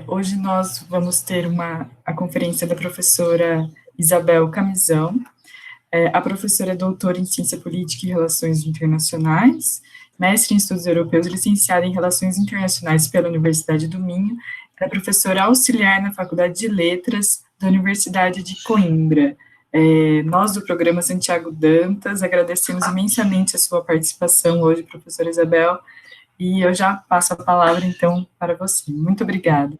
Hoje nós vamos ter a conferência da professora Isabel Camisão. A professora é doutora em Ciência Política e Relações Internacionais, mestre em Estudos Europeus, licenciada em Relações Internacionais pela Universidade do Minho, é professora auxiliar na Faculdade de Letras da Universidade de Coimbra. Nós, do programa Santiago Dantas, agradecemos imensamente a sua participação hoje, professora Isabel, e eu já passo a palavra, então, para você. Muito obrigada.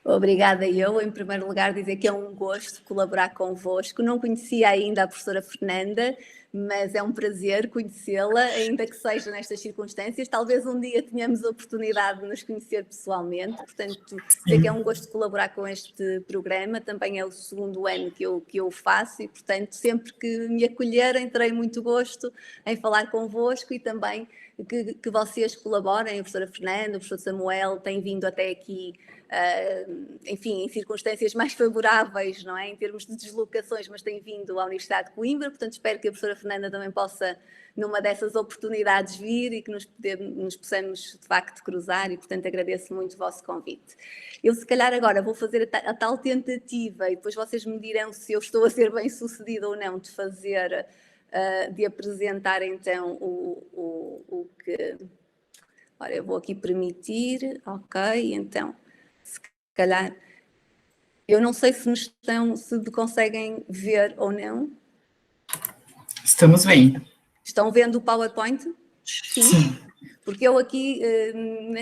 Obrigada eu, em primeiro lugar, dizer que é um gosto colaborar convosco. Não conhecia ainda a professora Fernanda, mas é um prazer conhecê-la, ainda que seja nestas circunstâncias. Talvez um dia tenhamos a oportunidade de nos conhecer pessoalmente, portanto, sei que é um gosto colaborar com este programa. Também é o segundo ano que eu faço e, portanto, sempre que me acolherem, terei muito gosto em falar convosco e também que vocês colaborem. A professora Fernanda, o professor Samuel têm vindo até aqui, enfim, em circunstâncias mais favoráveis, não é? Em termos de deslocações, mas têm vindo à Universidade de Coimbra, portanto espero que a professora Fernanda também possa, numa dessas oportunidades, vir e que nos possamos, de facto, cruzar e, portanto, agradeço muito o vosso convite. Eu, se calhar, agora vou fazer a tal tentativa e depois vocês me dirão se eu estou a ser bem-sucedida ou não de fazer, de apresentar, então, o que... Ora, eu vou aqui permitir, ok, então... Se calhar, eu não sei se me conseguem ver ou não. Estamos vendo. Estão vendo o PowerPoint? Sim. Porque eu aqui,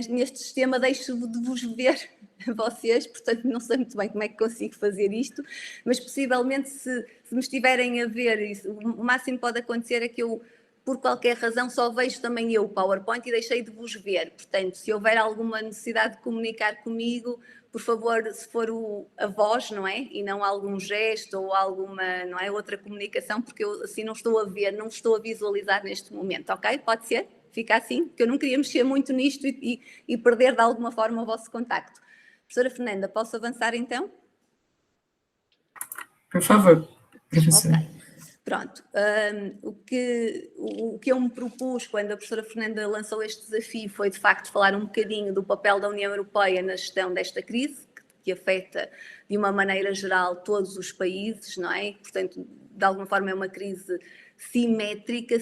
neste sistema, deixo de vos ver a vocês, portanto não sei muito bem como é que consigo fazer isto, mas possivelmente se me estiverem a ver, o máximo que pode acontecer é que eu, por qualquer razão, só vejo também eu o PowerPoint e deixei de vos ver. Portanto, se houver alguma necessidade de comunicar comigo, por favor, se for a voz, não é? E não algum gesto ou alguma, não é? Outra comunicação, porque eu assim não estou a ver, não estou a visualizar neste momento, ok? Pode ser? Fica assim? Porque eu não queria mexer muito nisto e perder de alguma forma o vosso contacto. Professora Fernanda, posso avançar então? Por favor, professora. Ok. Pronto, o que eu me propus quando a professora Fernanda lançou este desafio foi, de facto, falar um bocadinho do papel da União Europeia na gestão desta crise, que afeta, de uma maneira geral, todos os países, não é? Portanto, de alguma forma é uma crise simétrica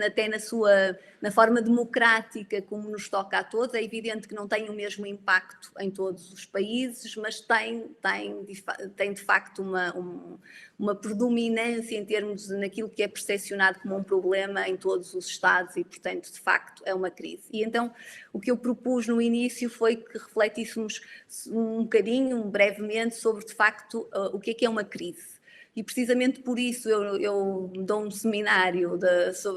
até na forma democrática como nos toca a todos. É evidente que não tem o mesmo impacto em todos os países, mas tem de facto uma predominância em termos naquilo que é percepcionado como um problema em todos os Estados e, portanto, de facto, é uma crise. E então, o que eu propus no início foi que refletíssemos um bocadinho, brevemente, sobre, de facto, o que é uma crise. E precisamente por isso eu dou um seminário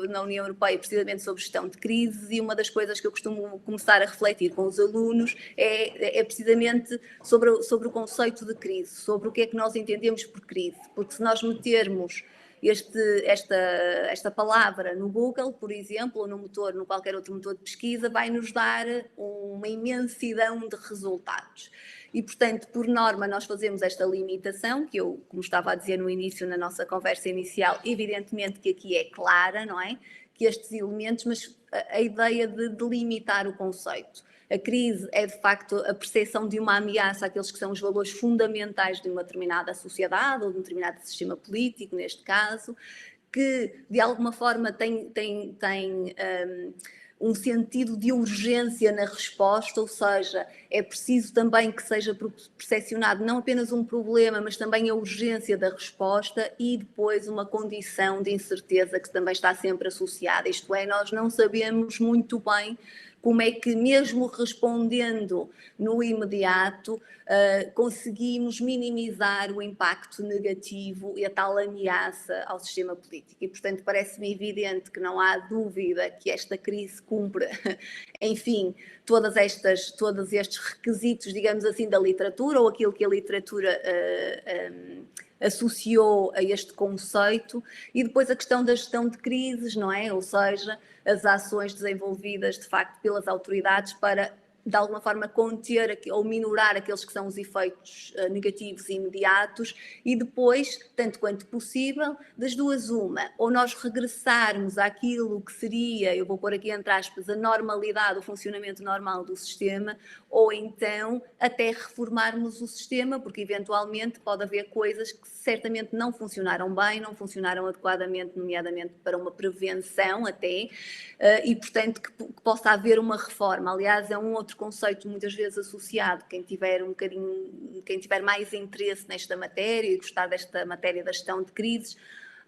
na União Europeia precisamente sobre gestão de crises, e uma das coisas que eu costumo começar a refletir com os alunos é precisamente sobre o conceito de crise, sobre o que é que nós entendemos por crise, porque se nós metermos esta palavra no Google, por exemplo, ou no qualquer outro motor de pesquisa, vai nos dar uma imensidão de resultados. E, portanto, por norma, nós fazemos esta limitação, que eu, como estava a dizer no início, na nossa conversa inicial, evidentemente que aqui é clara, não é? Que estes elementos, mas a ideia de delimitar o conceito. A crise é, de facto, a percepção de uma ameaça àqueles que são os valores fundamentais de uma determinada sociedade ou de um determinado sistema político, neste caso, que, de alguma forma, tem um sentido de urgência na resposta, ou seja, é preciso também que seja percepcionado não apenas um problema, mas também a urgência da resposta e depois uma condição de incerteza que também está sempre associada. Isto é, nós não sabemos muito bem como é que, mesmo respondendo no imediato, conseguimos minimizar o impacto negativo e a tal ameaça ao sistema político. E, portanto, parece-me evidente que não há dúvida que esta crise cumpre, enfim, todos estes requisitos, digamos assim, da literatura, ou aquilo que a literatura associou a este conceito, e depois a questão da gestão de crises, não é? Ou seja, as ações desenvolvidas, de facto, pelas autoridades para de alguma forma conter ou minorar aqueles que são os efeitos negativos e imediatos, e depois, tanto quanto possível, das duas uma, ou nós regressarmos àquilo que seria, eu vou pôr aqui entre aspas, a normalidade, o funcionamento normal do sistema, ou então até reformarmos o sistema, porque eventualmente pode haver coisas que certamente não funcionaram bem, não funcionaram adequadamente, nomeadamente para uma prevenção até, e portanto que possa haver uma reforma. Aliás, é um outro conceito muitas vezes associado, quem tiver mais interesse nesta matéria e gostar desta matéria da gestão de crises,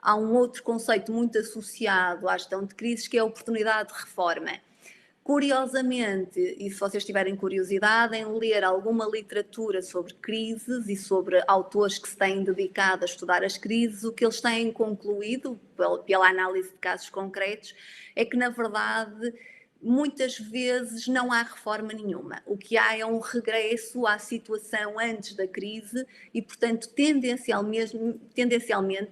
há um outro conceito muito associado à gestão de crises, que é a oportunidade de reforma. Curiosamente, e se vocês tiverem curiosidade em ler alguma literatura sobre crises e sobre autores que se têm dedicado a estudar as crises, o que eles têm concluído, pela análise de casos concretos, é que, na verdade, muitas vezes não há reforma nenhuma. O que há é um regresso à situação antes da crise e, portanto, tendencialmente,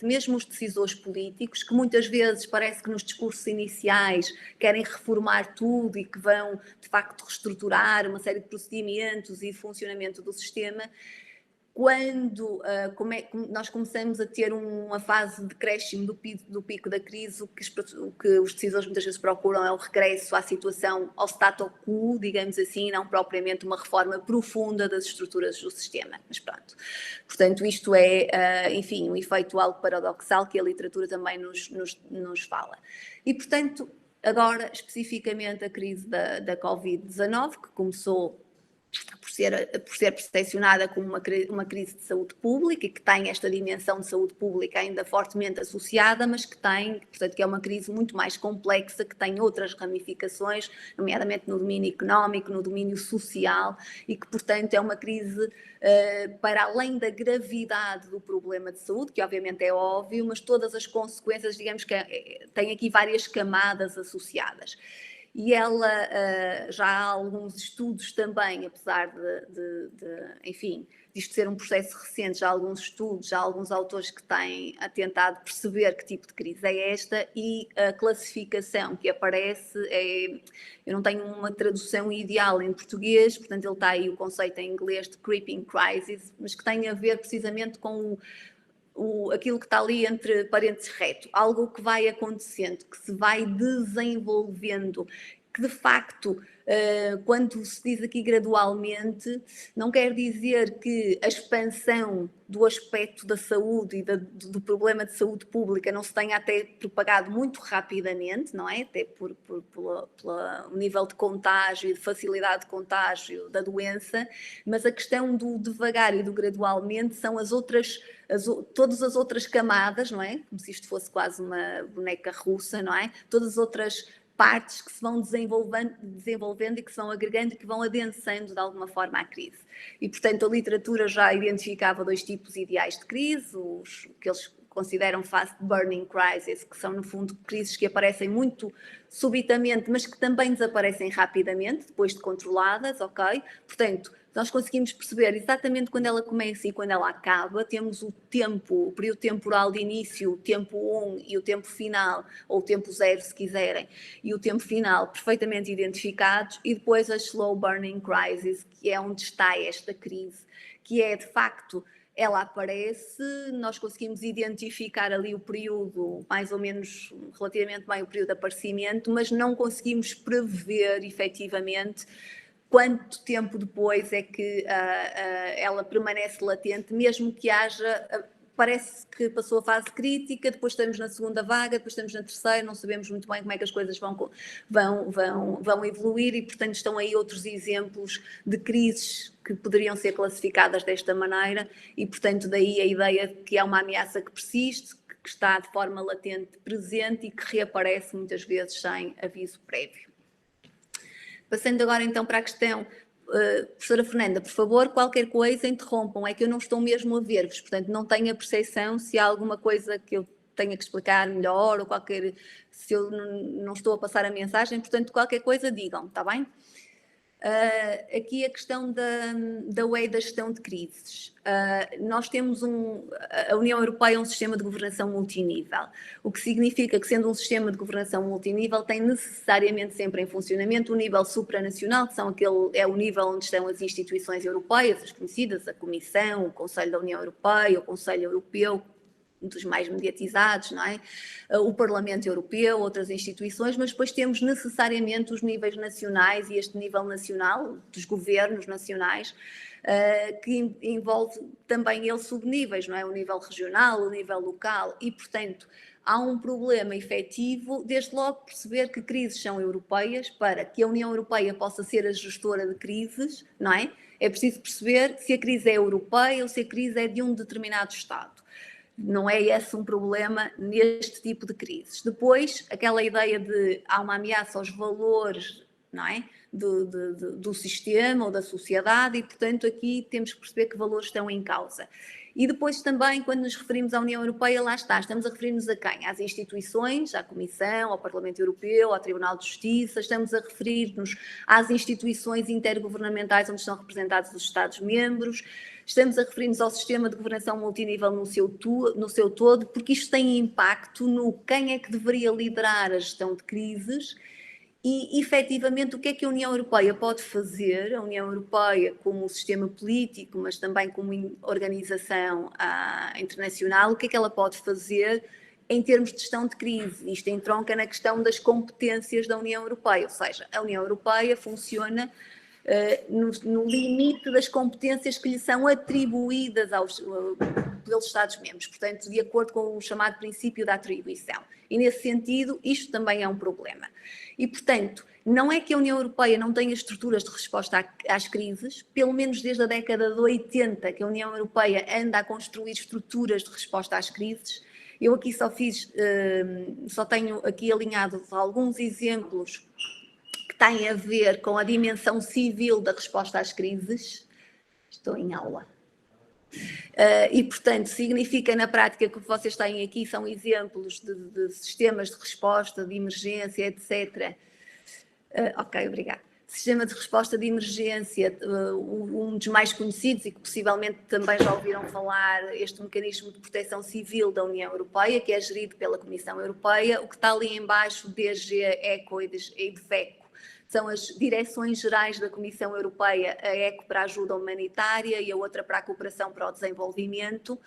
mesmo os decisores políticos, que muitas vezes parece que nos discursos iniciais querem reformar tudo e que vão, de facto, reestruturar uma série de procedimentos e funcionamento do sistema, quando nós começamos a ter uma fase de decréscimo do pico da crise, o que os decisores muitas vezes procuram é o regresso à situação, ao status quo, digamos assim, não propriamente uma reforma profunda das estruturas do sistema. Mas pronto. Portanto, isto é, enfim, um efeito algo paradoxal que a literatura também nos fala. E, portanto, agora, especificamente a crise da Covid-19, que começou por ser percepcionada como uma crise de saúde pública e que tem esta dimensão de saúde pública ainda fortemente associada, mas que portanto, que é uma crise muito mais complexa, que tem outras ramificações, nomeadamente no domínio económico, no domínio social, e que, portanto, é uma crise para além da gravidade do problema de saúde, que obviamente é óbvio, mas todas as consequências, digamos que tem aqui várias camadas associadas. E ela, já há alguns estudos também, apesar enfim, disto ser um processo recente, já há alguns estudos, já há alguns autores que têm tentado perceber que tipo de crise é esta, e a classificação que aparece eu não tenho uma tradução ideal em português, portanto ele está aí o conceito em inglês de creeping crisis, mas que tem a ver precisamente com aquilo que está ali entre parênteses reto, algo que vai acontecendo, que se vai desenvolvendo, que de facto, quando se diz aqui gradualmente, não quer dizer que a expansão do aspecto da saúde e do problema de saúde pública não se tenha até propagado muito rapidamente, não é? Até pelo nível de contágio e de facilidade de contágio da doença, mas a questão do devagar e do gradualmente são todas as outras camadas, não é? Como se isto fosse quase uma boneca russa, não é? Todas as outras partes que se vão desenvolvendo e que se vão agregando e que vão adensando de alguma forma a crise. E, portanto, a literatura já identificava dois tipos ideais de crise, os que eles consideram fast burning crises, que são, no fundo, crises que aparecem muito subitamente, mas que também desaparecem rapidamente, depois de controladas, ok? Portanto, nós conseguimos perceber exatamente quando ela começa e quando ela acaba, temos o período temporal de início, o tempo 1 e o tempo final, ou o tempo 0 se quiserem, e o tempo final perfeitamente identificados, e depois a slow burning crisis, que é onde está esta crise, que é de facto, ela aparece, nós conseguimos identificar ali o período, mais ou menos relativamente bem o período de aparecimento, mas não conseguimos prever efetivamente quanto tempo depois é que ela permanece latente, mesmo que haja, parece que passou a fase crítica, depois estamos na segunda vaga, depois estamos na terceira, não sabemos muito bem como é que as coisas vão evoluir, e portanto estão aí outros exemplos de crises que poderiam ser classificadas desta maneira, e portanto daí a ideia de que é uma ameaça que persiste, que está de forma latente presente e que reaparece muitas vezes sem aviso prévio. Passando agora então para a questão, professora Fernanda, por favor, qualquer coisa interrompam, é que eu não estou mesmo a ver-vos, portanto não tenho a percepção se há alguma coisa que eu tenha que explicar melhor, ou se eu não estou a passar a mensagem, portanto qualquer coisa digam, está bem? Aqui a questão da UE da gestão de crises. Nós temos a União Europeia é um sistema de governação multinível, o que significa que, sendo um sistema de governação multinível, tem necessariamente sempre em funcionamento o nível supranacional, que é o nível onde estão as instituições europeias, as conhecidas, a Comissão, o Conselho da União Europeia, o Conselho Europeu, dos mais mediatizados, não é? O Parlamento Europeu, outras instituições, mas depois temos necessariamente os níveis nacionais e este nível nacional, dos governos nacionais, que envolve também ele subníveis, não é? O nível regional, o nível local e, portanto, há um problema efetivo, desde logo perceber que crises são europeias, para que a União Europeia possa ser a gestora de crises, não é? É preciso perceber se a crise é europeia ou se a crise é de um determinado Estado. Não é esse um problema neste tipo de crises. Depois, aquela ideia de há uma ameaça aos valores, não é? Do sistema ou da sociedade e, portanto, aqui temos que perceber que valores estão em causa. E depois também, quando nos referimos à União Europeia, lá está, estamos a referir-nos a quem? Às instituições, à Comissão, ao Parlamento Europeu, ao Tribunal de Justiça, estamos a referir-nos às instituições intergovernamentais onde estão representados os Estados-membros, estamos a referir-nos ao sistema de governação multinível no seu todo, porque isto tem impacto no quem é que deveria liderar a gestão de crises e, efetivamente, o que é que a União Europeia pode fazer, a União Europeia como sistema político, mas também como organização internacional, o que é que ela pode fazer em termos de gestão de crise. Isto entronca na questão das competências da União Europeia, ou seja, a União Europeia funciona no limite das competências que lhe são atribuídas pelos Estados-membros, portanto, de acordo com o chamado princípio da atribuição. E, nesse sentido, isto também é um problema. E, portanto, não é que a União Europeia não tenha estruturas de resposta às crises, pelo menos desde a década de 80, que a União Europeia anda a construir estruturas de resposta às crises. Eu aqui só tenho aqui alinhados alguns exemplos que têm a ver com a dimensão civil da resposta às crises. Estou em aula. E, portanto, significa na prática que o que vocês têm aqui são exemplos de sistemas de resposta, de emergência, etc. Ok, obrigada. Sistema de resposta de emergência, um dos mais conhecidos e que possivelmente também já ouviram falar, este mecanismo de proteção civil da União Europeia, que é gerido pela Comissão Europeia, o que está ali em baixo, DG, ECO e DFECO. São as direções gerais da Comissão Europeia, a ECO para a ajuda humanitária e a outra para a cooperação para o desenvolvimento,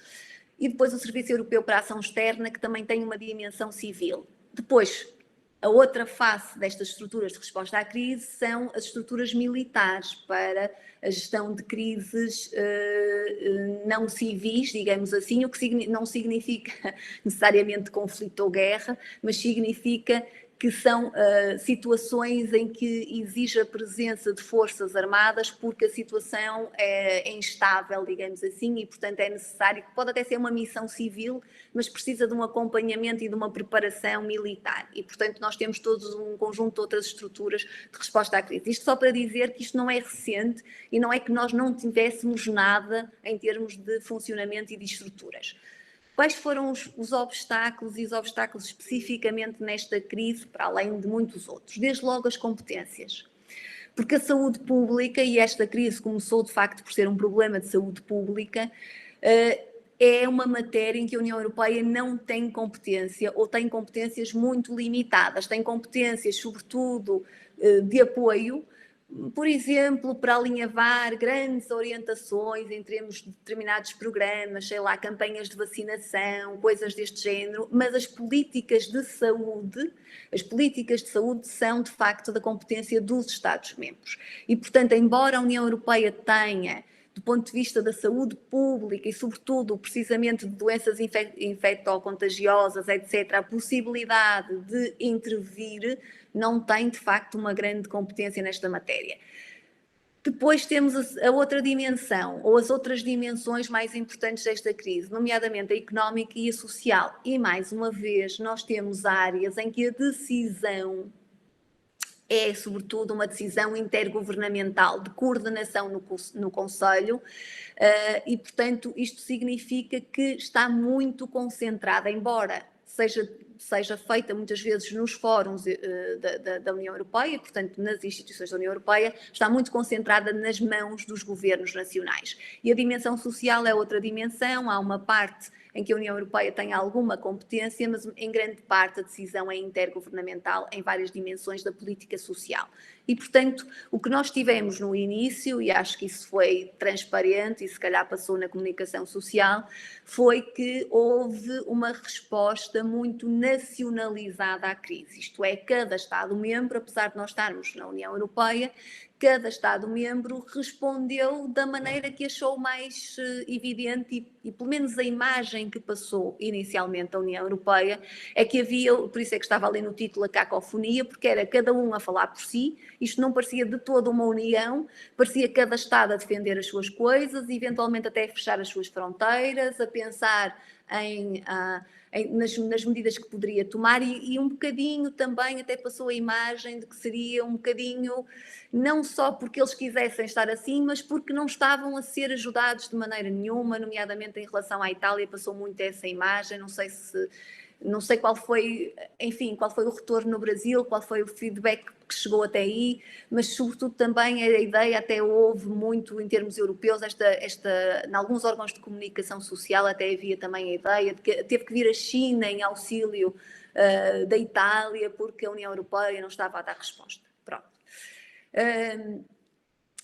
e depois o Serviço Europeu para a Ação Externa, que também tem uma dimensão civil. Depois, a outra face destas estruturas de resposta à crise são as estruturas militares para a gestão de crises não civis, digamos assim, o que não significa necessariamente conflito ou guerra, mas significa que são situações em que exige a presença de forças armadas porque a situação é instável, digamos assim, e portanto é necessário, pode até ser uma missão civil, mas precisa de um acompanhamento e de uma preparação militar. E portanto nós temos todos um conjunto de outras estruturas de resposta à crise. Isto só para dizer que isto não é recente e não é que nós não tivéssemos nada em termos de funcionamento e de estruturas. Quais foram os obstáculos e os obstáculos especificamente nesta crise, para além de muitos outros? Desde logo as competências. Porque a saúde pública, e esta crise começou de facto por ser um problema de saúde pública, é uma matéria em que a União Europeia não tem competência ou tem competências muito limitadas. Tem competências, sobretudo, de apoio, por exemplo, para alinhavar grandes orientações em termos de determinados programas, sei lá, campanhas de vacinação, coisas deste género, mas as políticas de saúde são, de facto, da competência dos Estados-membros. E, portanto, embora a União Europeia tenha, do ponto de vista da saúde pública e, sobretudo, precisamente de doenças infecto-contagiosas, etc., a possibilidade de intervir, não tem, de facto, uma grande competência nesta matéria. Depois temos a outra dimensão, ou as outras dimensões mais importantes desta crise, nomeadamente a económica e a social. E, mais uma vez, nós temos áreas em que a decisão é, sobretudo, uma decisão intergovernamental de coordenação no Conselho e, portanto, isto significa que está muito concentrada, embora seja seja feita muitas vezes nos fóruns da União Europeia, portanto nas instituições da União Europeia, está muito concentrada nas mãos dos governos nacionais. E a dimensão social é outra dimensão, há uma parte em que a União Europeia tem alguma competência, mas em grande parte a decisão é intergovernamental em várias dimensões da política social. E, portanto, o que nós tivemos no início, e acho que isso foi transparente e se calhar passou na comunicação social, foi que houve uma resposta muito nacionalizada à crise. Isto é, cada Estado-membro, apesar de nós estarmos na União Europeia, cada Estado-membro respondeu da maneira que achou mais evidente e pelo menos a imagem que passou inicialmente da União Europeia é que havia, por isso é que estava ali no título a cacofonia, porque era cada um a falar por si, isto não parecia de toda uma união, parecia cada Estado a defender as suas coisas, eventualmente até a fechar as suas fronteiras, a pensar nas medidas que poderia tomar e um bocadinho também até passou a imagem de que seria um bocadinho, não só porque eles quisessem estar assim, mas porque não estavam a ser ajudados de maneira nenhuma, nomeadamente em relação à Itália, passou muito essa imagem, não sei qual foi, enfim, qual foi o retorno no Brasil, qual foi o feedback que chegou até aí, mas sobretudo também a ideia, até houve muito em termos europeus, em alguns órgãos de comunicação social até havia também a ideia de que teve que vir a China em auxílio da Itália porque a União Europeia não estava a dar resposta. Pronto.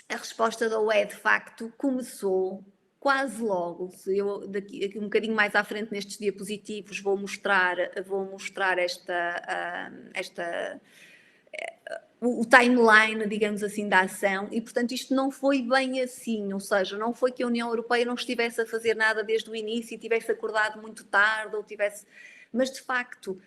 A resposta da UE, de facto, começou quase logo. Eu daqui um bocadinho mais à frente nestes diapositivos vou mostrar o timeline, digamos assim, da ação e, portanto, isto não foi bem assim, ou seja, não foi que a União Europeia não estivesse a fazer nada desde o início e tivesse acordado muito tarde, mas, de facto,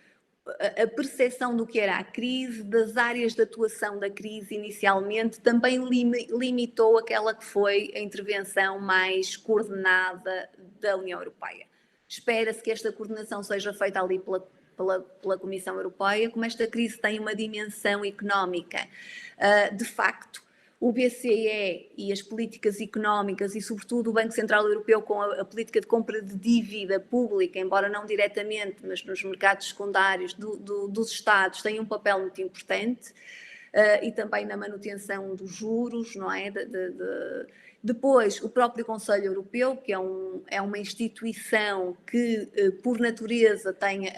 a percepção do que era a crise, das áreas de atuação da crise inicialmente, também limitou aquela que foi a intervenção mais coordenada da União Europeia. Espera-se que esta coordenação seja feita ali pela Comissão Europeia, como esta crise tem uma dimensão económica. De facto, o BCE e as políticas económicas e, sobretudo, o Banco Central Europeu com a política de compra de dívida pública, embora não diretamente, mas nos mercados secundários dos Estados, têm um papel muito importante e também na manutenção dos juros, não é? Depois, o próprio Conselho Europeu, que é uma instituição que, por natureza, tem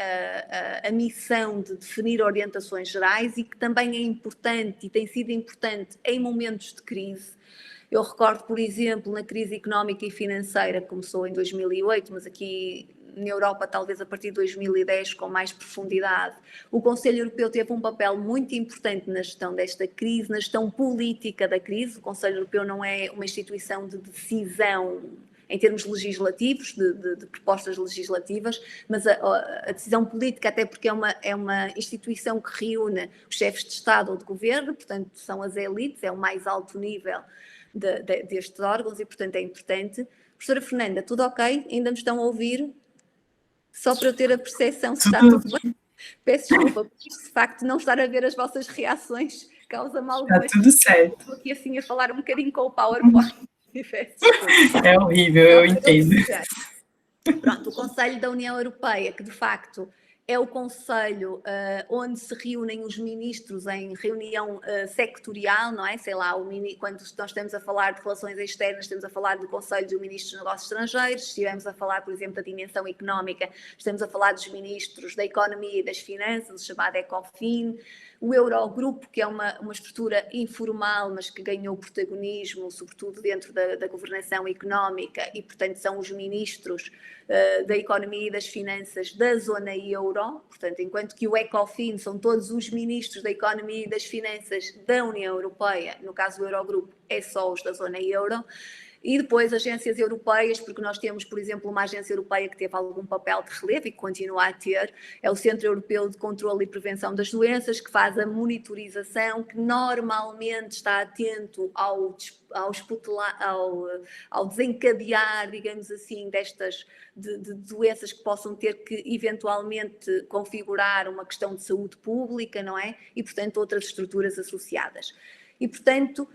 a missão de definir orientações gerais e que também é importante e tem sido importante em momentos de crise. Eu recordo, por exemplo, na crise económica e financeira, que começou em 2008, mas aqui na Europa talvez a partir de 2010 com mais profundidade, o Conselho Europeu teve um papel muito importante na gestão desta crise, na gestão política da crise. O Conselho Europeu não é uma instituição de decisão em termos legislativos, de propostas legislativas, mas a decisão política, até porque é uma instituição que reúne os chefes de Estado ou de Governo, portanto são as elites, é o mais alto nível destes órgãos e, portanto, é importante. Professora Fernanda, tudo ok? Ainda me estão a ouvir? Só para eu ter a percepção se está tudo bem. Peço desculpa, porque de facto não estar a ver as vossas reações causa-me alguma... Está tudo certo. Estou aqui assim a falar um bocadinho com o PowerPoint. É horrível, eu entendo. Pronto, o Conselho da União Europeia, que de facto é o conselho onde se reúnem os ministros em reunião sectorial, não é? Sei lá, quando nós estamos a falar de relações externas, estamos a falar do Conselho dos Ministros dos Negócios Estrangeiros, se estivermos a falar, por exemplo, da dimensão económica, estamos a falar dos ministros da Economia e das Finanças, o chamado ECOFIN, o Eurogrupo, que é uma estrutura informal, mas que ganhou protagonismo, sobretudo dentro da governação económica, e, portanto, são os ministros da Economia e das Finanças da zona euro, portanto, enquanto que o ECOFIN são todos os ministros da Economia e das Finanças da União Europeia, no caso do Eurogrupo é só os da zona euro, e depois agências europeias, porque nós temos, por exemplo, uma agência europeia que teve algum papel de relevo e que continua a ter, é o Centro Europeu de Controlo e Prevenção das Doenças, que faz a monitorização, que normalmente está atento ao desencadear, digamos assim, destas de doenças que possam ter que eventualmente configurar uma questão de saúde pública, não é? E, portanto, outras estruturas associadas. E, portanto,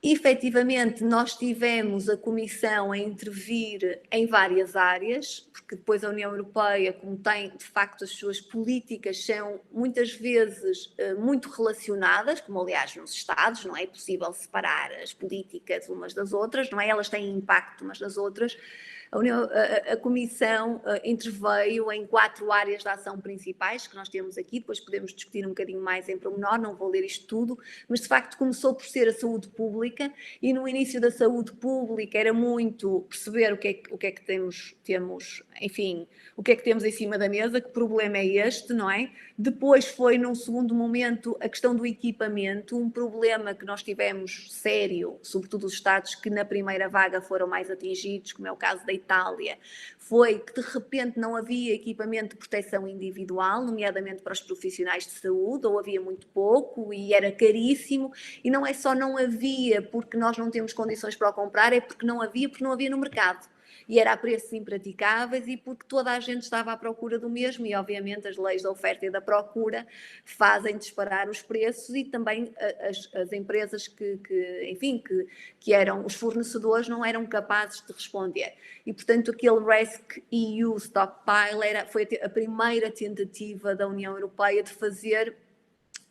Efetivamente, nós tivemos a Comissão a intervir em várias áreas, porque depois a União Europeia, como tem de facto as suas políticas, são muitas vezes muito relacionadas, como aliás nos Estados, não é possível separar as políticas umas das outras, não é? Elas têm impacto umas das outras. A Comissão interveio em 4 áreas de ação principais que nós temos aqui, depois podemos discutir um bocadinho mais em pormenor, não vou ler isto tudo, mas de facto começou por ser a saúde pública, e no início da saúde pública era muito perceber o que é que temos, enfim, o que é que temos em cima da mesa, que problema é este, não é? Depois foi, num segundo momento, a questão do equipamento, um problema que nós tivemos sério, sobretudo os Estados que na primeira vaga foram mais atingidos, como é o caso da Itália, foi que de repente não havia equipamento de proteção individual, nomeadamente para os profissionais de saúde, ou havia muito pouco e era caríssimo, e não é só não havia porque nós não temos condições para o comprar, é porque não havia no mercado. E era a preços impraticáveis e porque toda a gente estava à procura do mesmo, e obviamente as leis da oferta e da procura fazem disparar os preços, e também as empresas que eram os fornecedores não eram capazes de responder. E portanto aquele RESC-EU Stockpile foi a primeira tentativa da União Europeia de fazer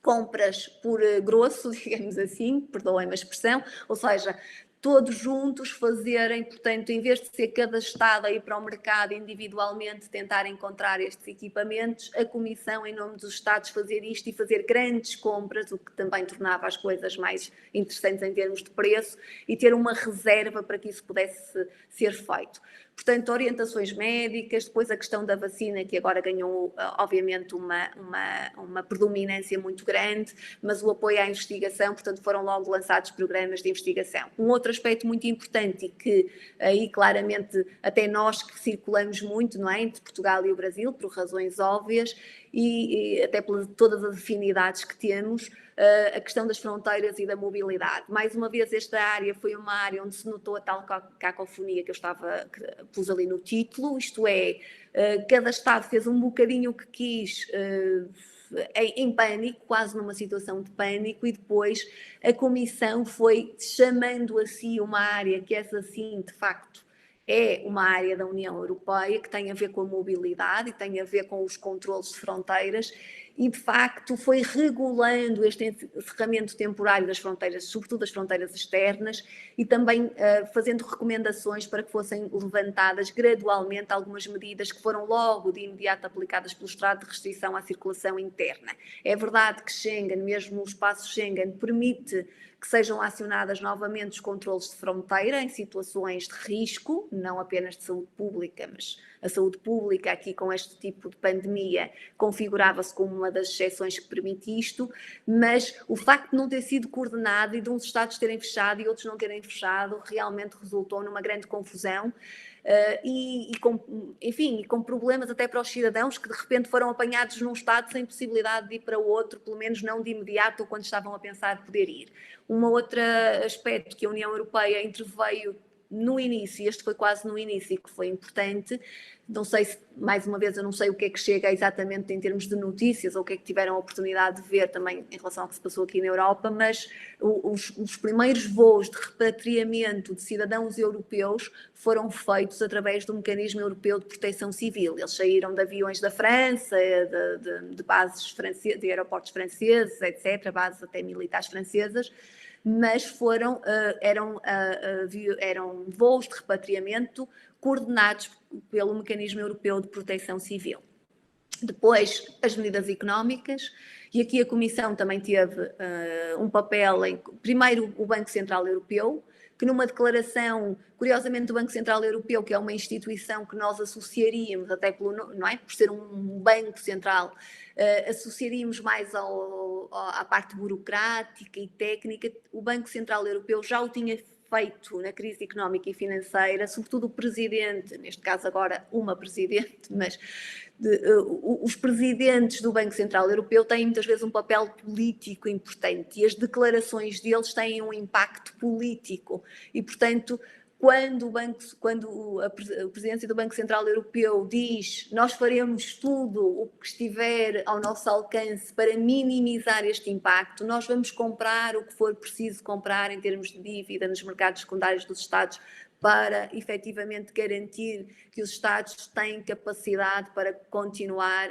compras por grosso, digamos assim, perdoem-me a expressão, ou seja, todos juntos fazerem, portanto, em vez de ser cada Estado a ir para o mercado individualmente tentar encontrar estes equipamentos, a Comissão, em nome dos Estados, fazer isto e fazer grandes compras, o que também tornava as coisas mais interessantes em termos de preço, e ter uma reserva para que isso pudesse ser feito. Portanto, orientações médicas, depois a questão da vacina, que agora ganhou, obviamente, uma predominância muito grande, mas o apoio à investigação, portanto, foram logo lançados programas de investigação. Um outro aspecto muito importante, e que aí claramente até nós que circulamos muito, não é, entre Portugal e o Brasil, por razões óbvias, e até por todas as afinidades que temos, a questão das fronteiras e da mobilidade. Mais uma vez, esta área foi uma área onde se notou a tal cacofonia que pus ali no título, isto é, cada Estado fez um bocadinho o que quis, em pânico, quase numa situação de pânico, e depois a Comissão foi chamando a si uma área que essa sim, de facto, é uma área da União Europeia que tem a ver com a mobilidade e tem a ver com os controlos de fronteiras, e de facto foi regulando este encerramento temporário das fronteiras, sobretudo das fronteiras externas, e também fazendo recomendações para que fossem levantadas gradualmente algumas medidas que foram logo de imediato aplicadas pelo Estado de restrição à circulação interna. É verdade que Schengen, mesmo o espaço Schengen, permite que sejam acionadas novamente os controlos de fronteira em situações de risco, não apenas de saúde pública, mas a saúde pública aqui com este tipo de pandemia configurava-se como uma das exceções que permite isto, mas o facto de não ter sido coordenado e de uns Estados terem fechado e outros não terem fechado realmente resultou numa grande confusão. Com problemas até para os cidadãos que de repente foram apanhados num Estado sem possibilidade de ir para o outro, pelo menos não de imediato ou quando estavam a pensar poder ir. Um outro aspecto que a União Europeia interveio no início, e este foi quase no início e que foi importante, não sei se, mais uma vez, eu não sei o que é que chega exatamente em termos de notícias ou o que é que tiveram a oportunidade de ver também em relação ao que se passou aqui na Europa, mas os primeiros voos de repatriamento de cidadãos europeus foram feitos através do Mecanismo Europeu de Proteção Civil. Eles saíram de aviões da França, de bases francesas, de aeroportos franceses, etc., bases até militares francesas, mas eram voos de repatriamento coordenados pelo Mecanismo Europeu de Proteção Civil. Depois, as medidas económicas, e aqui a Comissão também teve um papel primeiro, o Banco Central Europeu, que numa declaração, curiosamente, do Banco Central Europeu, que é uma instituição que nós associaríamos, até não é? Por ser um banco central, associaríamos mais à parte burocrática e técnica. O Banco Central Europeu já o tinha feito na crise económica e financeira, sobretudo o presidente, neste caso agora uma presidente, mas os presidentes do Banco Central Europeu têm muitas vezes um papel político importante e as declarações deles têm um impacto político e, portanto, quando a presidência do Banco Central Europeu diz nós faremos tudo o que estiver ao nosso alcance para minimizar este impacto, nós vamos comprar o que for preciso comprar em termos de dívida nos mercados secundários dos Estados para efetivamente garantir que os Estados têm capacidade para continuar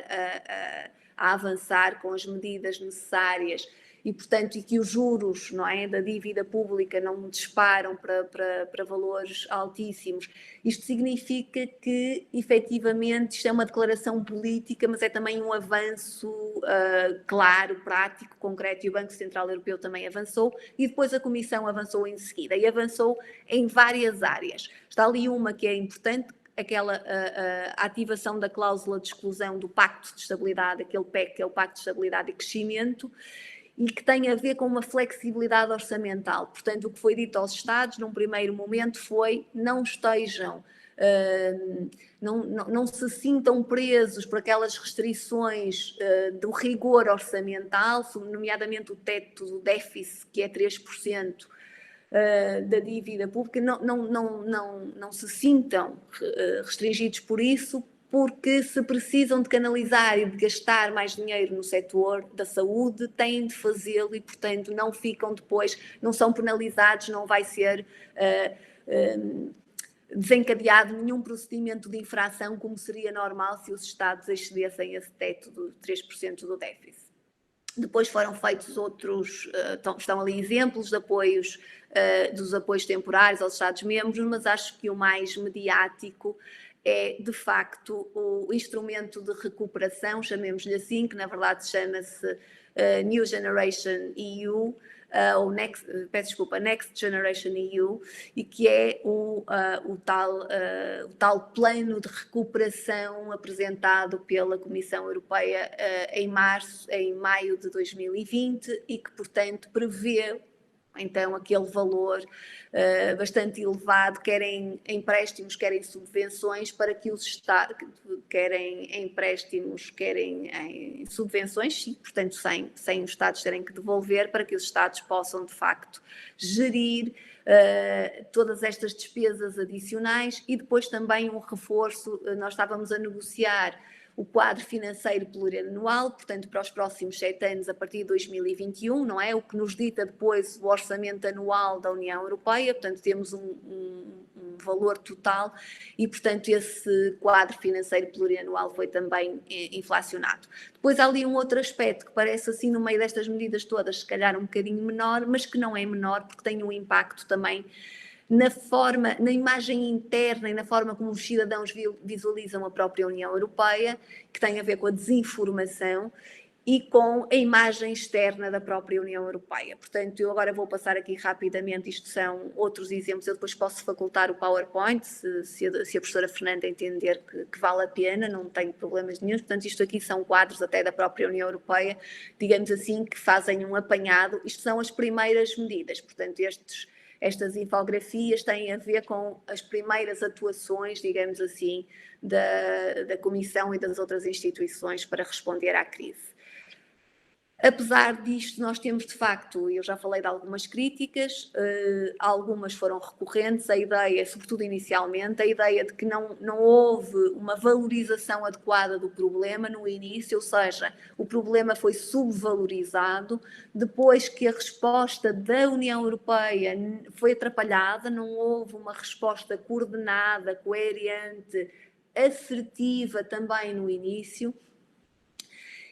a avançar com as medidas necessárias e, portanto, e que os juros, não é, da dívida pública não disparam para valores altíssimos. Isto significa que, efetivamente, isto é uma declaração política, mas é também um avanço claro, prático, concreto, e o Banco Central Europeu também avançou, e depois a Comissão avançou em seguida, e avançou em várias áreas. Está ali uma que é importante, aquela a ativação da cláusula de exclusão do Pacto de Estabilidade, aquele PEC, que é o Pacto de Estabilidade e Crescimento, e que tem a ver com uma flexibilidade orçamental. Portanto, o que foi dito aos Estados, num primeiro momento, foi não estejam, não se sintam presos por aquelas restrições do rigor orçamental, nomeadamente o teto do déficit, que é 3%, da dívida pública, não se sintam restringidos por isso, porque se precisam de canalizar e de gastar mais dinheiro no setor da saúde, têm de fazê-lo e, portanto, não ficam depois, não são penalizados, não vai ser desencadeado nenhum procedimento de infração, como seria normal se os Estados excedessem esse teto de 3% do déficit. Depois foram feitos outros, estão ali exemplos de apoios, dos apoios temporários aos Estados-membros, mas acho que o mais mediático é, de facto, o instrumento de recuperação, chamemos-lhe assim, que na verdade chama-se New Generation EU, ou Next Generation EU, e que é o tal plano de recuperação apresentado pela Comissão Europeia em maio de 2020 e que, portanto, prevê então aquele valor bastante elevado, quer em empréstimos, quer em subvenções, para que os Estados, querem em empréstimos, querem em subvenções, sim, portanto sem os Estados terem que devolver, para que os Estados possam de facto gerir todas estas despesas adicionais. E depois também um reforço, nós estávamos a negociar o quadro financeiro plurianual, portanto, para os próximos 7 anos, a partir de 2021, não é? O que nos dita depois o orçamento anual da União Europeia, portanto, temos um valor total e, portanto, esse quadro financeiro plurianual foi também inflacionado. Depois há ali um outro aspecto que parece assim, no meio destas medidas todas, se calhar um bocadinho menor, mas que não é menor, porque tem um impacto também na imagem interna e na forma como os cidadãos visualizam a própria União Europeia, que tem a ver com a desinformação e com a imagem externa da própria União Europeia. Portanto, eu agora vou passar aqui rapidamente, isto são outros exemplos, eu depois posso facultar o PowerPoint, se a professora Fernanda entender que vale a pena, não tenho problemas nenhum. Portanto, isto aqui são quadros até da própria União Europeia, digamos assim, que fazem um apanhado. Isto são as primeiras medidas, portanto, estas infografias têm a ver com as primeiras atuações, digamos assim, da Comissão e das outras instituições para responder à crise. Apesar disto, nós temos de facto, eu já falei de algumas críticas, algumas foram recorrentes, a ideia, sobretudo inicialmente, a ideia de que não houve uma valorização adequada do problema no início, ou seja, o problema foi subvalorizado, depois que a resposta da União Europeia foi atrapalhada, não houve uma resposta coordenada, coerente, assertiva também no início.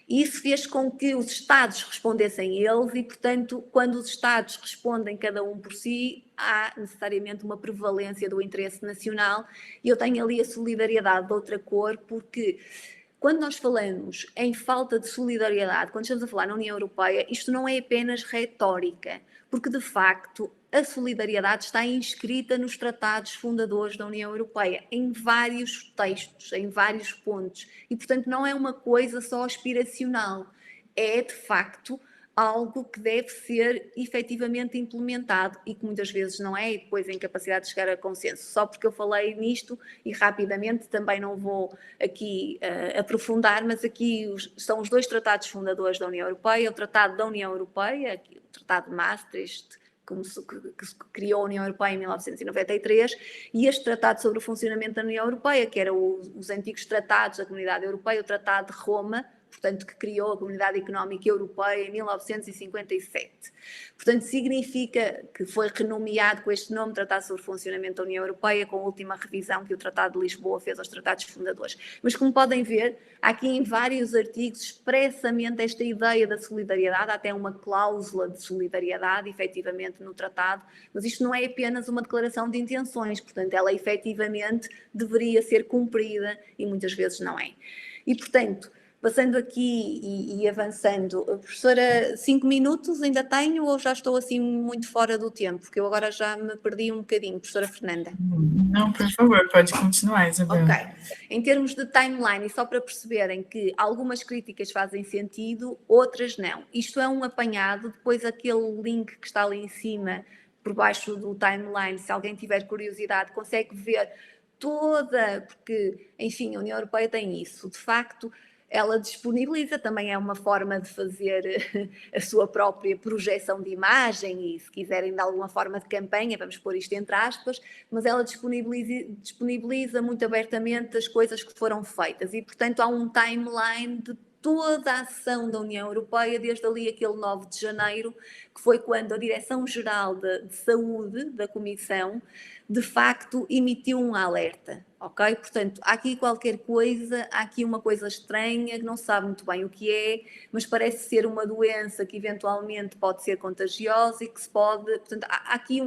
E isso fez com que os Estados respondessem eles e, portanto, quando os Estados respondem cada um por si, há necessariamente uma prevalência do interesse nacional. E eu tenho ali a solidariedade de outra cor, porque quando nós falamos em falta de solidariedade, quando estamos a falar na União Europeia, isto não é apenas retórica, porque de facto a solidariedade está inscrita nos tratados fundadores da União Europeia, em vários textos, em vários pontos, e portanto não é uma coisa só aspiracional, é de facto algo que deve ser efetivamente implementado e que muitas vezes não é, e depois a incapacidade de chegar a consenso. Só porque eu falei nisto e rapidamente também não vou aqui aprofundar, mas aqui são os 2 tratados fundadores da União Europeia, o Tratado da União Europeia, o Tratado de Maastricht, que se criou a União Europeia em 1993, e este Tratado sobre o Funcionamento da União Europeia, que eram os antigos tratados da Comunidade Europeia, o Tratado de Roma, portanto, que criou a Comunidade Económica Europeia em 1957. Portanto, significa que foi renomeado com este nome Tratado sobre o Funcionamento da União Europeia, com a última revisão que o Tratado de Lisboa fez aos tratados fundadores. Mas, como podem ver, há aqui em vários artigos expressamente esta ideia da solidariedade, há até uma cláusula de solidariedade, efetivamente, no tratado, mas isto não é apenas uma declaração de intenções, portanto, ela efetivamente deveria ser cumprida e muitas vezes não é. E, portanto, passando aqui e avançando, professora, 5 minutos ainda tenho ou já estou assim muito fora do tempo? Porque eu agora já me perdi um bocadinho, professora Fernanda. Não, por favor, pode continuar, Isabel. Ok. Em termos de timeline, e só para perceberem que algumas críticas fazem sentido, outras não. Isto é um apanhado, depois aquele link que está ali em cima, por baixo do timeline, se alguém tiver curiosidade, consegue ver toda, porque, enfim, a União Europeia tem isso, de facto. Ela disponibiliza, também é uma forma de fazer a sua própria projeção de imagem e, se quiserem, de alguma forma de campanha, vamos pôr isto entre aspas, mas ela disponibiliza muito abertamente as coisas que foram feitas e, portanto, há um timeline de toda a ação da União Europeia, desde ali aquele 9 de janeiro, que foi quando a Direção-Geral de Saúde da Comissão, de facto, emitiu um alerta, ok? Portanto, há aqui qualquer coisa, há aqui uma coisa estranha, que não se sabe muito bem o que é, mas parece ser uma doença que eventualmente pode ser contagiosa e que se pode... Portanto, há aqui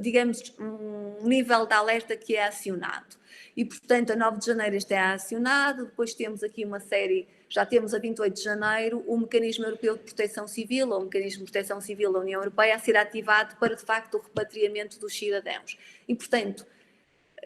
digamos, um nível de alerta que é acionado. E, portanto, a 9 de janeiro este é acionado, depois temos aqui uma série, já temos a 28 de janeiro, o Mecanismo Europeu de Proteção Civil, ou o Mecanismo de Proteção Civil da União Europeia, a ser ativado para, de facto, o repatriamento dos cidadãos. E, portanto,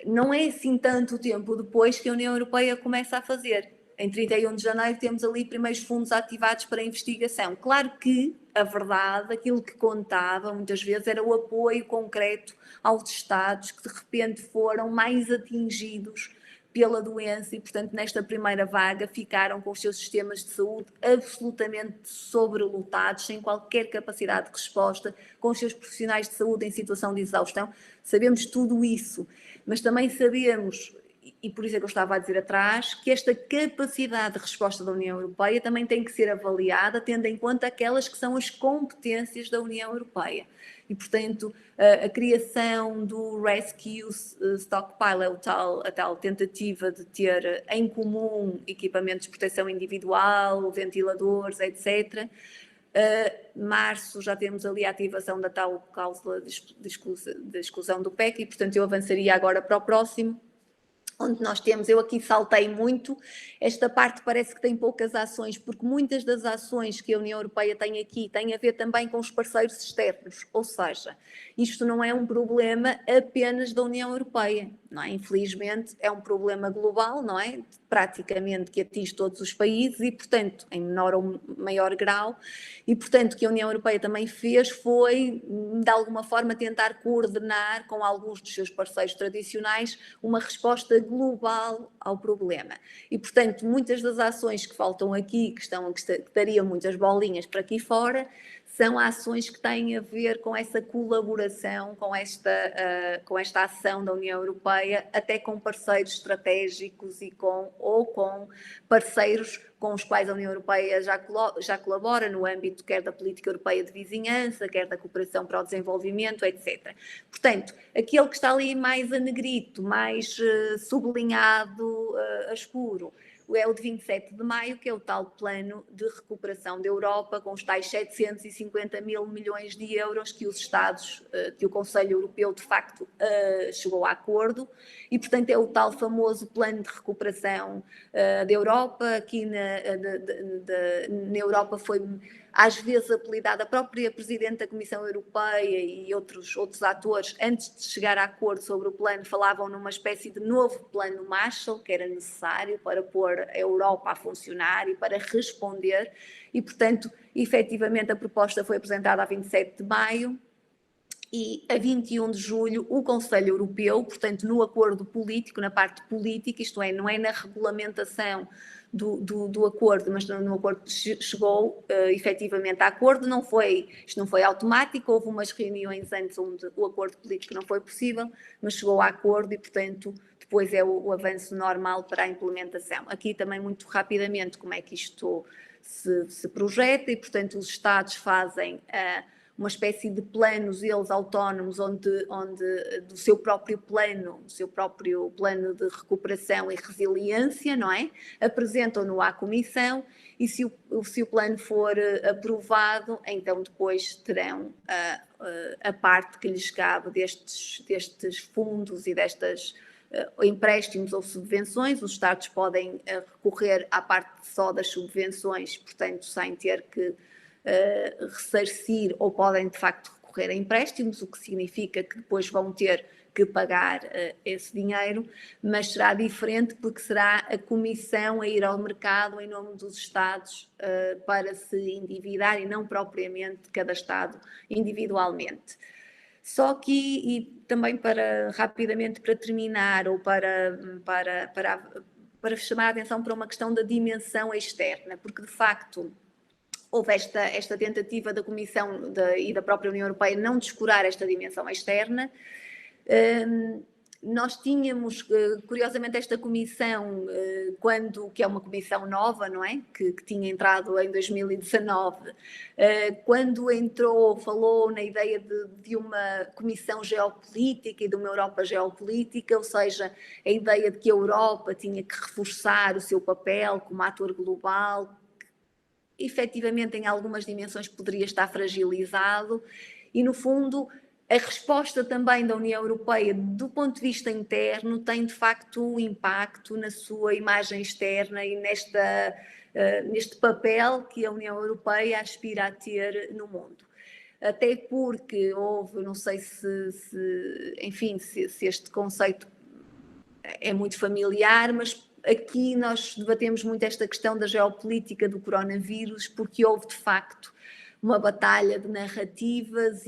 não é assim tanto tempo depois que a União Europeia começa a fazer. Em 31 de janeiro temos ali primeiros fundos ativados para a investigação. Claro que a verdade, aquilo que contava muitas vezes era o apoio concreto aos Estados que de repente foram mais atingidos pela doença e, portanto, nesta primeira vaga ficaram com os seus sistemas de saúde absolutamente sobrelotados, sem qualquer capacidade de resposta, com os seus profissionais de saúde em situação de exaustão. Sabemos tudo isso, mas também sabemos, e por isso é que eu estava a dizer atrás, que esta capacidade de resposta da União Europeia também tem que ser avaliada, tendo em conta aquelas que são as competências da União Europeia. E, portanto, a criação do Rescue Stockpile, a tal tentativa de ter em comum equipamentos de proteção individual, ventiladores, etc. Março já temos ali a ativação da tal cláusula de exclusão do PEC e, portanto, eu avançaria agora para o próximo, onde nós temos, eu aqui saltei muito, esta parte parece que tem poucas ações, porque muitas das ações que a União Europeia tem aqui têm a ver também com os parceiros externos, ou seja, isto não é um problema apenas da União Europeia, não é? Infelizmente é um problema global, não é? Praticamente que atinge todos os países e, portanto, em menor ou maior grau, e, portanto, o que a União Europeia também fez foi, de alguma forma, tentar coordenar com alguns dos seus parceiros tradicionais uma resposta global ao problema. E, portanto, muitas das ações que faltam aqui, que dariam muitas bolinhas para aqui fora, são ações que têm a ver com essa colaboração, com esta ação da União Europeia, até com parceiros estratégicos e com parceiros com os quais a União Europeia já colabora no âmbito quer da política europeia de vizinhança, quer da cooperação para o desenvolvimento, etc. Portanto, aquele que está ali mais a negrito, mais sublinhado a escuro, é o de 27 de maio, que é o tal plano de recuperação da Europa, com os tais 750 mil milhões de euros que os Estados, que o Conselho Europeu de facto chegou a acordo, e portanto é o tal famoso plano de recuperação da Europa. Aqui na Europa foi às vezes apelidada, a própria Presidente da Comissão Europeia e outros atores, antes de chegar a acordo sobre o plano, falavam numa espécie de novo plano Marshall, que era necessário para pôr a Europa a funcionar e para responder, e, portanto, efetivamente a proposta foi apresentada a 27 de maio, E a 21 de julho o Conselho Europeu, portanto no acordo político, na parte política, isto é, não é na regulamentação do acordo, mas no acordo chegou efetivamente a acordo, isto não foi automático, houve umas reuniões antes onde o acordo político não foi possível, mas chegou a acordo e, portanto, depois é o avanço normal para a implementação. Aqui também muito rapidamente como é que isto se projeta e, portanto, os Estados fazem uma espécie de planos, eles autónomos, onde do seu próprio plano de recuperação e resiliência, não é? Apresentam-no à Comissão e se o plano for aprovado, então depois terão a parte que lhes cabe destes fundos e destas empréstimos ou subvenções. Os Estados podem recorrer à parte só das subvenções, portanto, sem ter que ressarcir, ou podem de facto recorrer a empréstimos, o que significa que depois vão ter que pagar esse dinheiro, mas será diferente porque será a Comissão a ir ao mercado em nome dos Estados para se endividar e não propriamente cada Estado individualmente. Só que, e também rapidamente para terminar, ou para chamar a atenção para uma questão da dimensão externa, porque de facto houve esta tentativa da Comissão e da própria União Europeia não descurar esta dimensão externa. Nós tínhamos, curiosamente, esta comissão, que é uma comissão nova, não é? Que tinha entrado em 2019, quando entrou, falou na ideia de uma comissão geopolítica e de uma Europa geopolítica, ou seja, a ideia de que a Europa tinha que reforçar o seu papel como ator global, que efetivamente em algumas dimensões poderia estar fragilizado, e no fundo a resposta também da União Europeia, do ponto de vista interno, tem de facto um impacto na sua imagem externa e neste papel que a União Europeia aspira a ter no mundo. Até porque houve, não sei se este conceito é muito familiar, mas aqui nós debatemos muito esta questão da geopolítica do coronavírus, porque houve de facto uma batalha de narrativas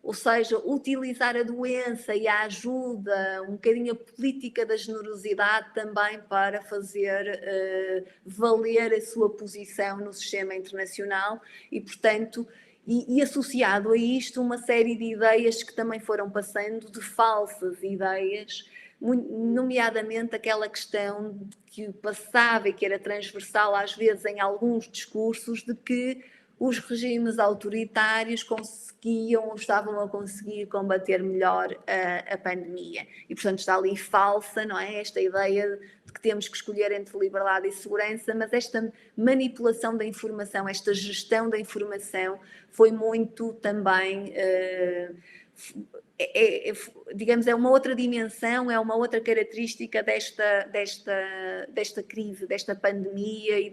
ou seja, utilizar a doença e a ajuda, um bocadinho a política da generosidade também para fazer valer a sua posição no sistema internacional e, portanto, e associado a isto uma série de ideias que também foram passando, de falsas ideias, nomeadamente aquela questão que passava e que era transversal às vezes em alguns discursos, de que os regimes autoritários conseguiam ou estavam a conseguir combater melhor a pandemia. E, portanto, está ali falsa, não é? Esta ideia de que temos que escolher entre liberdade e segurança, mas esta manipulação da informação, esta gestão da informação foi muito também... digamos, é uma outra dimensão, é uma outra característica desta crise, desta pandemia e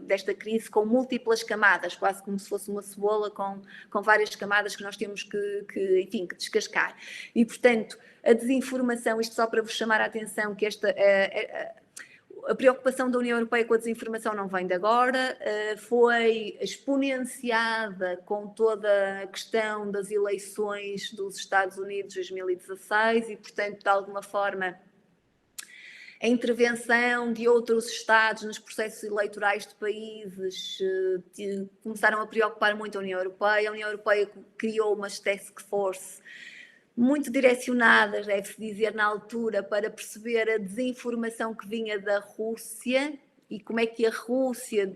desta crise com múltiplas camadas, quase como se fosse uma cebola com várias camadas que nós temos que descascar. E, portanto, a desinformação, isto só para vos chamar a atenção que a preocupação da União Europeia com a desinformação não vem de agora, foi exponenciada com toda a questão das eleições dos Estados Unidos de 2016 e, portanto, de alguma forma, a intervenção de outros Estados nos processos eleitorais de países começaram a preocupar muito a União Europeia. A União Europeia criou umas task force muito direcionadas, deve-se dizer, na altura, para perceber a desinformação que vinha da Rússia e como é que a Rússia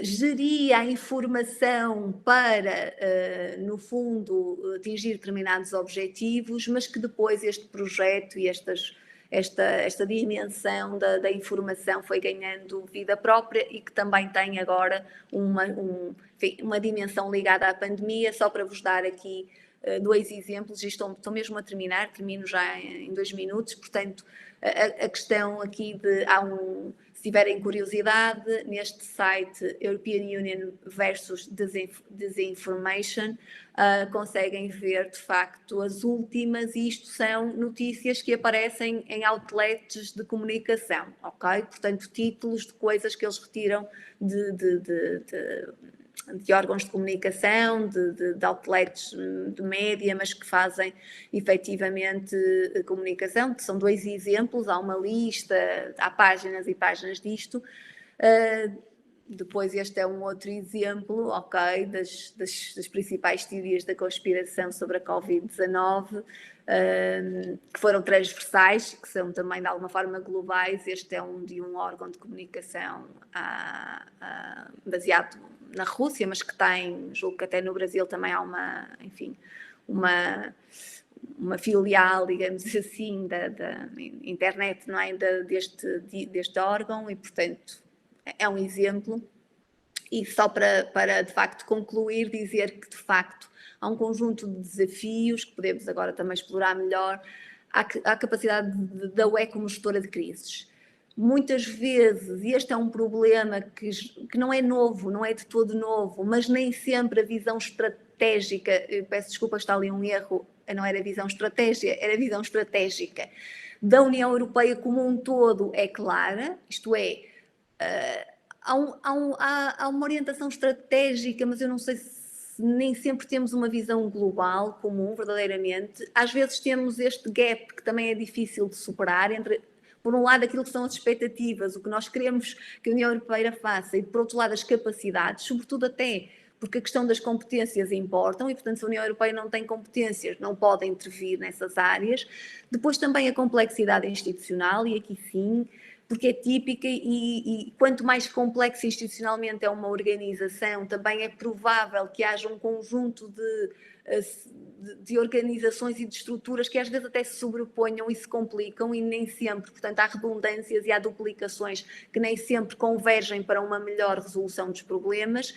geria a informação para, no fundo, atingir determinados objetivos, mas que depois este projeto e esta dimensão da informação foi ganhando vida própria e que também tem agora uma dimensão ligada à pandemia. Só para vos dar aqui 2 exemplos, e estou mesmo a termino já em 2 minutos, portanto, a questão aqui se tiverem curiosidade, neste site European Union versus Disinformation, conseguem ver de facto as últimas, e isto são notícias que aparecem em outlets de comunicação, ok? Portanto, títulos de coisas que eles retiram de órgãos de comunicação, de outlets de média, mas que fazem efetivamente comunicação, que são 2 exemplos, há uma lista, há páginas e páginas disto. Depois este é um outro exemplo, ok, das principais teorias da conspiração sobre a Covid-19, que foram transversais, que são também de alguma forma globais. Este é de um órgão de comunicação baseado na Rússia, mas que tem, julgo que até no Brasil também há uma filial, digamos assim, da internet, não é, deste órgão, e portanto é um exemplo. E só para de facto concluir, dizer que de facto há um conjunto de desafios que podemos agora também explorar melhor. Há a capacidade da UE como gestora de crises. Muitas vezes, e este é um problema que não é novo, não é de todo novo, mas nem sempre a visão estratégica, peço desculpa, está ali um erro, não era visão estratégia, era visão estratégica da União Europeia como um todo é clara, isto é, há uma orientação estratégica, mas eu não sei se nem sempre temos uma visão global, comum, verdadeiramente. Às vezes temos este gap que também é difícil de superar entre, por um lado, aquilo que são as expectativas, o que nós queremos que a União Europeia faça, e por outro lado, as capacidades, sobretudo até porque a questão das competências importam, e portanto se a União Europeia não tem competências, não pode intervir nessas áreas. Depois também a complexidade institucional, e aqui sim, porque é típica, e quanto mais complexa institucionalmente é uma organização, também é provável que haja um conjunto de organizações e de estruturas que às vezes até se sobreponham e se complicam, e nem sempre, portanto há redundâncias e há duplicações que nem sempre convergem para uma melhor resolução dos problemas.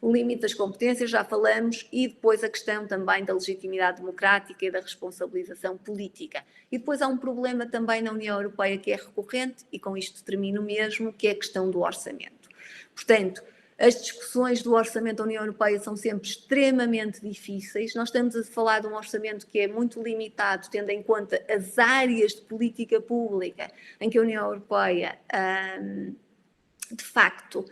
O limite das competências, já falamos, e depois a questão também da legitimidade democrática e da responsabilização política. E depois há um problema também na União Europeia que é recorrente, e com isto termino mesmo, que é a questão do orçamento. Portanto, as discussões do orçamento da União Europeia são sempre extremamente difíceis. Nós estamos a falar de um orçamento que é muito limitado, tendo em conta as áreas de política pública em que a União Europeia de facto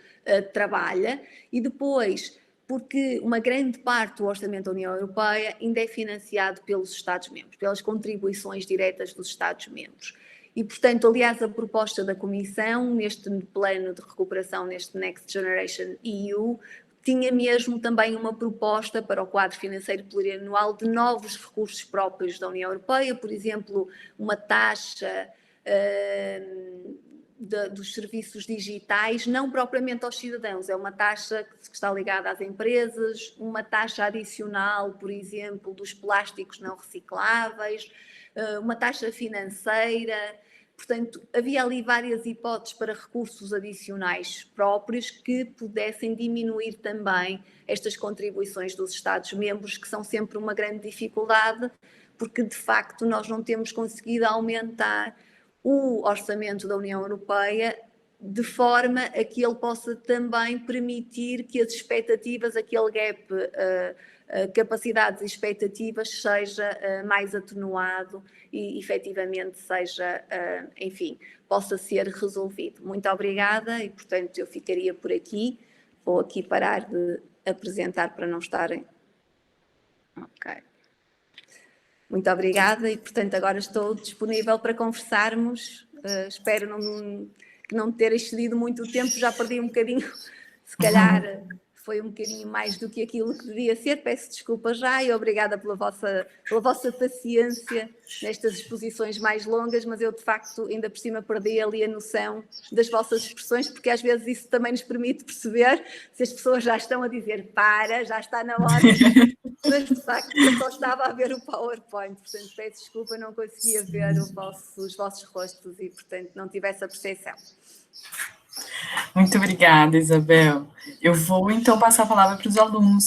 trabalha, e depois porque uma grande parte do orçamento da União Europeia ainda é financiado pelos Estados-membros, pelas contribuições diretas dos Estados-membros. E, portanto, aliás, a proposta da Comissão, neste plano de recuperação, neste Next Generation EU, tinha mesmo também uma proposta para o quadro financeiro plurianual de novos recursos próprios da União Europeia, por exemplo, uma taxa dos serviços digitais, não propriamente aos cidadãos, é uma taxa que está ligada às empresas, uma taxa adicional, por exemplo, dos plásticos não recicláveis, uma taxa financeira. Portanto, havia ali várias hipóteses para recursos adicionais próprios que pudessem diminuir também estas contribuições dos Estados-membros, que são sempre uma grande dificuldade, porque de facto nós não temos conseguido aumentar o orçamento da União Europeia de forma a que ele possa também permitir que as expectativas, aquele gap, capacidades e expectativas seja mais atenuado e efetivamente seja, enfim, possa ser resolvido. Muito obrigada, e portanto eu ficaria por aqui. Vou aqui parar de apresentar para não estarem... Ok. Muito obrigada, e portanto agora estou disponível para conversarmos. Espero que não ter excedido muito o tempo, já perdi um bocadinho, se calhar foi um bocadinho mais do que aquilo que devia ser. Peço desculpa já, e obrigada pela vossa paciência nestas exposições mais longas, mas eu de facto ainda por cima perdi ali a noção das vossas expressões, porque às vezes isso também nos permite perceber se as pessoas já estão a dizer para, já está na hora, mas de facto eu só estava a ver o PowerPoint, portanto peço desculpa, não conseguia ver os vossos rostos e portanto não tive essa percepção. Muito obrigada, Isabel. Eu vou então passar a palavra para os alunos,